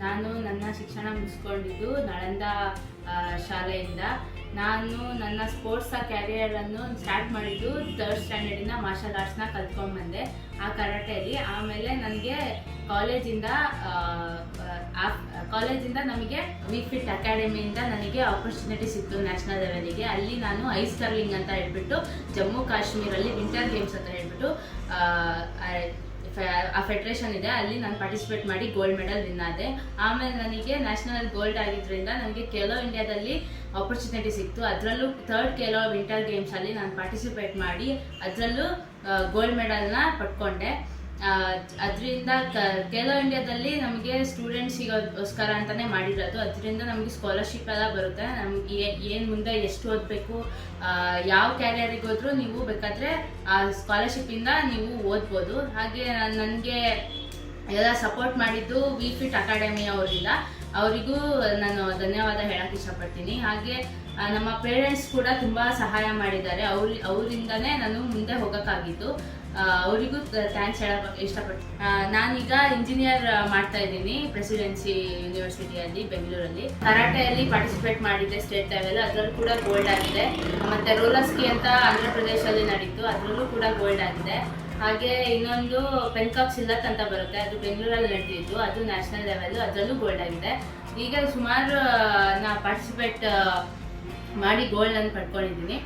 ನಾನು ನನ್ನ ಶಿಕ್ಷಣ ಮುಗಿಸ್ಕೊಂಡಿದ್ದು ನಳಂದ ಶಾಲೆಯಿಂದ. ನಾನು ನನ್ನ ಸ್ಪೋರ್ಟ್ಸ್ ಕ್ಯಾರಿಯರನ್ನು ಸ್ಟಾರ್ಟ್ ಮಾಡಿದ್ದು 3rd ಸ್ಟ್ಯಾಂಡರ್ಡಿಂದ ಮಾರ್ಷಲ್ ಆರ್ಟ್ಸ್ನ ಕಲ್ತ್ಕೊಂಡು ಬಂದೆ ಆ ಕರಾಟೆಯಲ್ಲಿ. ಆಮೇಲೆ ನನಗೆ ಕಾಲೇಜಿಂದ ನಮಗೆ ವಿಫಿಟ್ ಅಕಾಡೆಮಿಯಿಂದ ನನಗೆ ಆಪರ್ಚುನಿಟಿ ಸಿಕ್ತು ನ್ಯಾಷನಲ್ ಲೆವೆಲಿಗೆ. ಅಲ್ಲಿ ನಾನು ಐಸ್ ಕರ್ಲಿಂಗ್ ಅಂತ ಹೇಳ್ಬಿಟ್ಟು ಜಮ್ಮು ಕಾಶ್ಮೀರಲ್ಲಿ ವಿಂಟರ್ ಗೇಮ್ಸ್ ಅಂತ ಹೇಳ್ಬಿಟ್ಟು ಆ ಫೆಡ್ರೇಷನ್ ಇದೆ, ಅಲ್ಲಿ ನಾನು ಪಾರ್ಟಿಸಿಪೇಟ್ ಮಾಡಿ ಗೋಲ್ಡ್ ಮೆಡಲ್ ವಿನ್ ಆದೆ. ಆಮೇಲೆ ನನಗೆ ನ್ಯಾಷನಲ್ ಗೋಲ್ಡ್ ಆಗಿದ್ದರಿಂದ ನನಗೆ ಖೇಲೋ ಇಂಡಿಯಾದಲ್ಲಿ ಆಪರ್ಚುನಿಟಿ ಸಿಕ್ತು. ಅದರಲ್ಲೂ 3rd ಖೇಲೋ ವಿಂಟರ್ ಗೇಮ್ಸಲ್ಲಿ ನಾನು ಪಾರ್ಟಿಸಿಪೇಟ್ ಮಾಡಿ ಅದರಲ್ಲೂ ಗೋಲ್ಡ್ ಮೆಡಲ್ನ ಪಡ್ಕೊಂಡೆ. ಅದರಿಂದ ಖೇಲೋ ಇಂಡಿಯಾದಲ್ಲಿ ನಮಗೆ ಸ್ಟೂಡೆಂಟ್ಸಿಗೋಸ್ಕರ ಅಂತಲೇ ಮಾಡಿರೋದು. ಅದರಿಂದ ನಮಗೆ ಸ್ಕಾಲರ್ಶಿಪ್ ಎಲ್ಲ ಬರುತ್ತೆ. ನಮಗೆ ಏನು ಮುಂದೆ ಎಷ್ಟು ಓದಬೇಕು, ಯಾವ ಕ್ಯಾರಿಯರಿಗೆ ಹೋದ್ರೂ ನೀವು ಬೇಕಾದರೆ ಆ ಸ್ಕಾಲರ್ಶಿಪ್ಪಿಂದ ನೀವು ಓದ್ಬೋದು. ಹಾಗೆ ನನಗೆ ಎಲ್ಲ ಸಪೋರ್ಟ್ ಮಾಡಿದ್ದು ವಿಫಿಟ್ ಅಕಾಡೆಮಿ ಅವರಿಗೂ ನಾನು ಧನ್ಯವಾದ ಹೇಳೋಕ್ಕೆ ಇಷ್ಟಪಡ್ತೀನಿ. ಹಾಗೆ ನಮ್ಮ ಪೇರೆಂಟ್ಸ್ ಕೂಡ ತುಂಬ ಸಹಾಯ ಮಾಡಿದ್ದಾರೆ. ಅವರಿಂದನೇ ನಾನು ಮುಂದೆ ಹೋಗೋಕ್ಕಾಗಿದ್ದು. ಅವರಿಗೂ ಥ್ಯಾಂಕ್ಸ್ ಹೇಳೋಕ್ಕೆ ಇಷ್ಟಪಡ್ತೀನಿ. ನಾನೀಗ ಇಂಜಿನಿಯರ್ ಮಾಡ್ತಾ ಇದ್ದೀನಿ ಪ್ರೆಸಿಡೆನ್ಸಿ ಯೂನಿವರ್ಸಿಟಿಯಲ್ಲಿ ಬೆಂಗಳೂರಲ್ಲಿ. ಕರಾಟೆಯಲ್ಲಿ ಪಾರ್ಟಿಸಿಪೇಟ್ ಮಾಡಿದ್ದೆ ಸ್ಟೇಟ್ ಲೆವೆಲ್, ಅದರಲ್ಲೂ ಕೂಡ ಗೋಲ್ಡ್ ಆಗಿದೆ. ಮತ್ತು ರೋಲರ್ ಸ್ಕೀ ಅಂತ ಆಂಧ್ರ ಪ್ರದೇಶದಲ್ಲಿ ನಡೀತು, ಅದರಲ್ಲೂ ಕೂಡ ಗೋಲ್ಡ್ ಆಗಿದೆ. ಹಾಗೆ ಇನ್ನೊಂದು ಪೆನ್ಕಾಕ್ ಸಿಲ್ಲತ್ ಅಂತ ಬರುತ್ತೆ, ಅದು ಬೆಂಗಳೂರಲ್ಲಿ ನಡೆದಿದ್ದು, ಅದು ನ್ಯಾಷನಲ್ ಲೆವೆಲ್, ಅದರಲ್ಲೂ ಗೋಲ್ಡ್ ಆಗಿದೆ. ಈಗ ಸುಮಾರು ನಾ ಪಾರ್ಟಿಸಿಪೇಟ್ ಮಾಡಿ ಗೋಲ್ಡನ್ನು ಪಡ್ಕೊಂಡಿದ್ದೀನಿ.